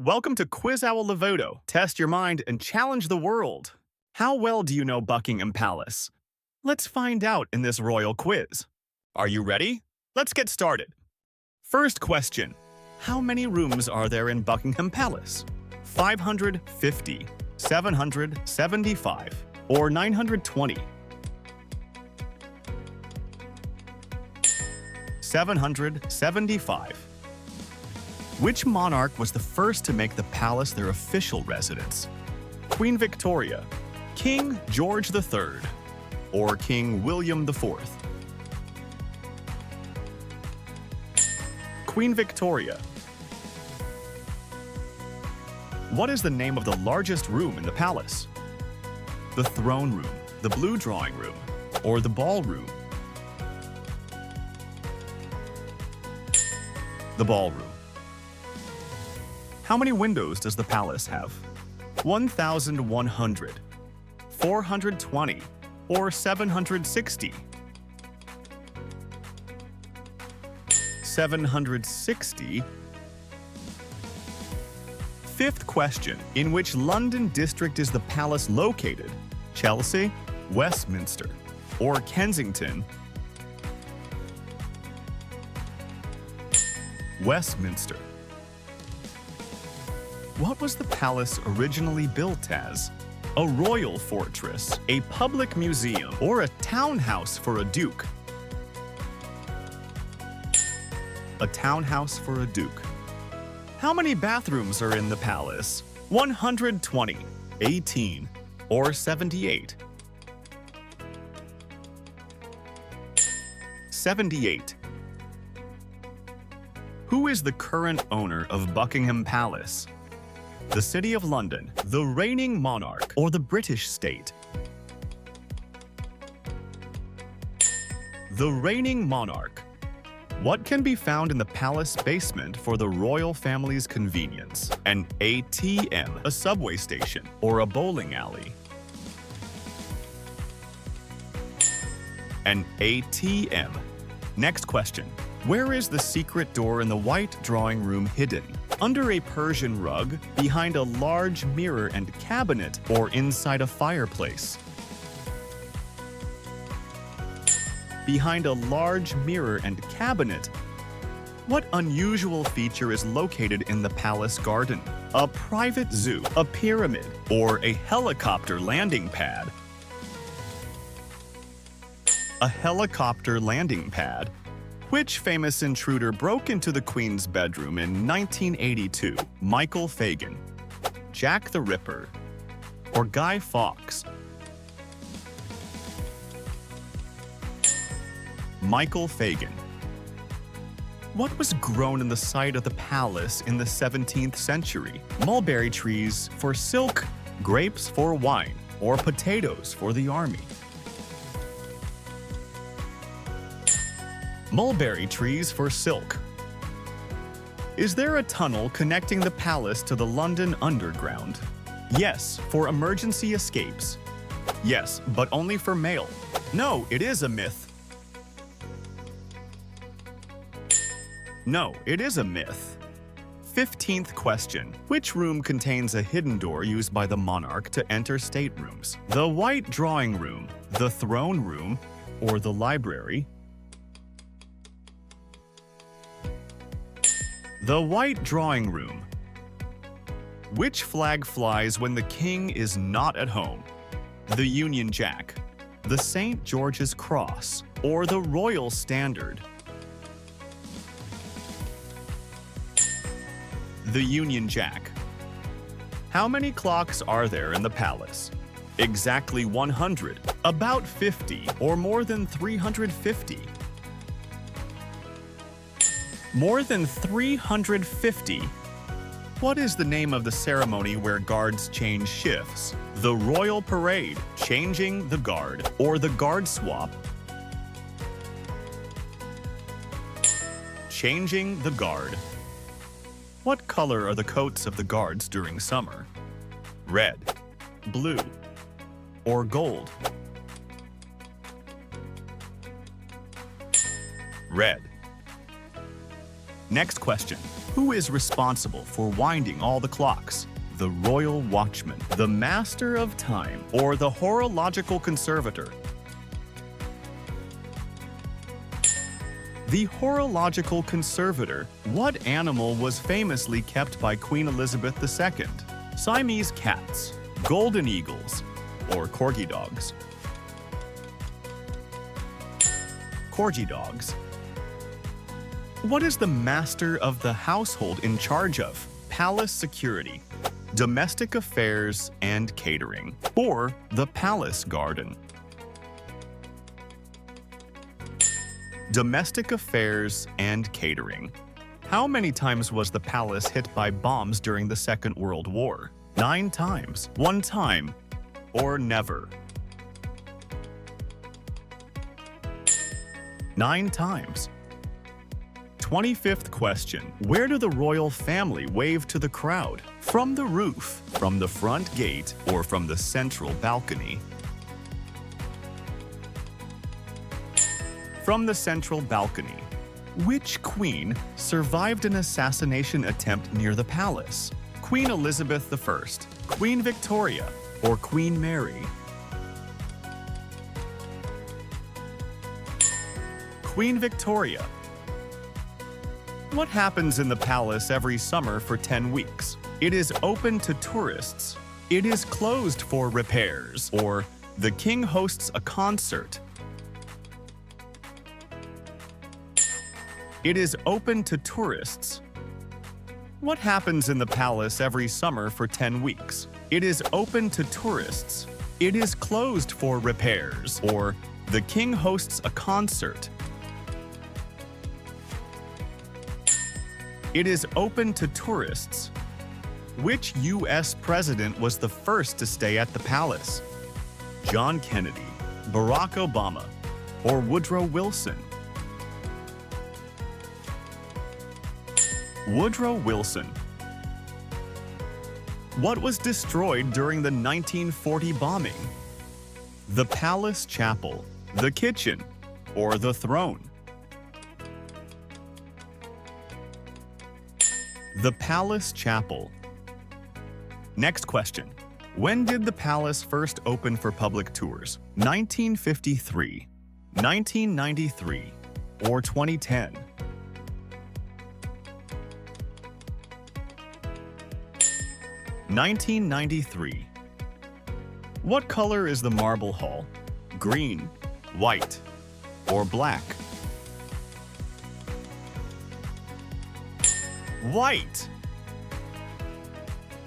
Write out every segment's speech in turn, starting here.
Welcome to Quiz Owl Levoto. Test your mind and challenge the world. How well do you know Buckingham Palace? Let's find out in this royal quiz. Are you ready? Let's get started. First question. How many rooms are there in Buckingham Palace? 550, 775, or 920? 775. Which monarch was the first to make the palace their official residence? Queen Victoria, King George III, or King William IV? Queen Victoria. What is the name of the largest room in the palace? The throne room, the blue drawing room, or the ballroom? The ballroom. How many windows does the palace have? 1,100, 420, or 760? 760. Fifth question. In which London district is the palace located? Chelsea, Westminster, or Kensington? Westminster. What was the palace originally built as? A royal fortress, a public museum, or a townhouse for a duke? A townhouse for a duke. How many bathrooms are in the palace? 120, 18, or 78? 78. Who is the current owner of Buckingham Palace? The City of London, the reigning monarch, or the British state? The reigning monarch. What can be found in the palace basement for the royal family's convenience? An ATM, a subway station, or a bowling alley? An ATM. Next question. Where is the secret door in the white drawing room hidden? Under a Persian rug, behind a large mirror and cabinet, or inside a fireplace? Behind a large mirror and cabinet. What unusual feature is located in the palace garden? A private zoo, a pyramid, or a helicopter landing pad? A helicopter landing pad. Which famous intruder broke into the Queen's bedroom in 1982? Michael Fagan, Jack the Ripper, or Guy Fawkes? Michael Fagan. What was grown in the site of the palace in the 17th century? Mulberry trees for silk, grapes for wine, or potatoes for the army? Mulberry trees for silk. Is there a tunnel connecting the palace to the London Underground? Yes, for emergency escapes. Yes, but only for mail. No, it is a myth. No, it is a myth. 15th question. Which room contains a hidden door used by the monarch to enter staterooms? The white drawing room, the throne room, or the library? The white drawing room. Which flag flies when the king is not at home? The Union Jack, the St. George's Cross, or the Royal Standard? The Union Jack. How many clocks are there in the palace? Exactly 100, about 50, or more than 350? More than 350. What is the name of the ceremony where guards change shifts? The Royal Parade, changing the guard, or the guard swap? Changing the guard. What color are the coats of the guards during summer? Red, blue, or gold? Red. Next question. Who is responsible for winding all the clocks? The royal watchman, the master of time, or the horological conservator? The horological conservator. What animal was famously kept by Queen Elizabeth II? Siamese cats, golden eagles, or corgi dogs? Corgi dogs. What is the master of the household in charge of? Palace security, domestic affairs and catering, or the palace garden? Domestic affairs and catering. How many times was the palace hit by bombs during the Second World War? 9 times, 1 time, or never? 9 times. 25th question. Where do the royal family wave to the crowd? From the roof, from the front gate, or from the central balcony? From the central balcony. Which queen survived an assassination attempt near the palace? Queen Elizabeth I, Queen Victoria, or Queen Mary? Queen Victoria. What happens in the palace every summer for 10 weeks? It is open to tourists. It is closed for repairs, or the king hosts a concert. It is open to tourists. What happens in the palace every summer for 10 weeks? It is open to tourists. It is closed for repairs, or the king hosts a concert. It is open to tourists. Which U.S. president was the first to stay at the palace? John Kennedy, Barack Obama, or Woodrow Wilson? Woodrow Wilson. What was destroyed during the 1940 bombing? The palace chapel, the kitchen, or the throne? The palace chapel. Next question. When did the palace first open for public tours? 1953, 1993, or 2010? 1993. What color is the marble hall? Green, white, or black? White!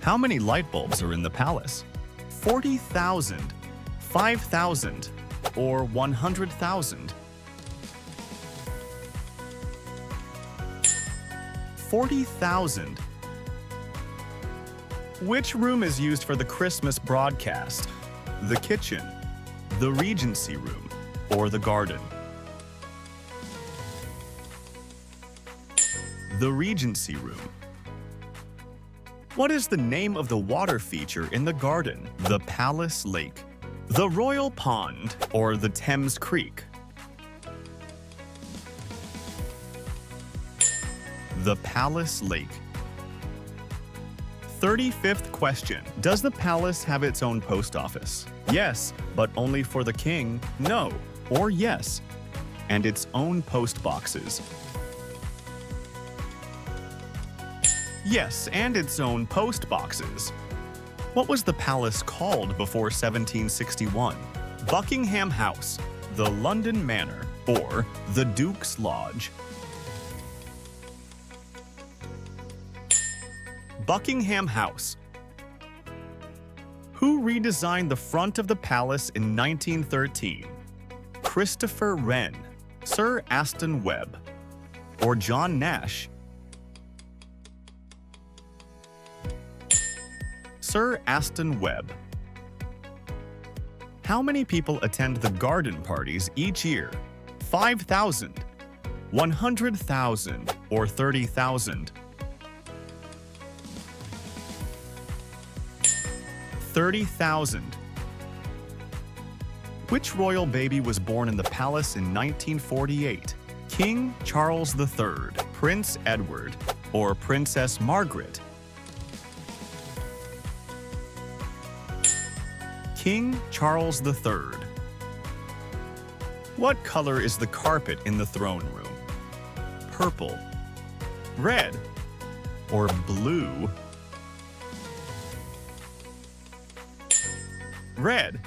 How many light bulbs are in the palace? 40,000, 5,000, or 100,000? 40,000. Which room is used for the Christmas broadcast? The kitchen, the Regency room, or the garden? The Regency room. What is the name of the water feature in the garden? The Palace Lake, the Royal Pond, or the Thames Creek? The Palace Lake. 35th question. Does the palace have its own post office? Yes, but only for the king. No, or yes, and its own post boxes. Yes, and its own post boxes. What was the palace called before 1761? Buckingham House, the London Manor, or the Duke's Lodge? Buckingham House. Who redesigned the front of the palace in 1913? Christopher Wren, Sir Aston Webb, or John Nash? Sir Aston Webb. How many people attend the garden parties each year? 5,000, 100,000, or 30,000? 30,000. Which royal baby was born in the palace in 1948? King Charles III, Prince Edward or Princess Margaret? King Charles III. What color is the carpet in the throne room? Purple, red, or blue? Red.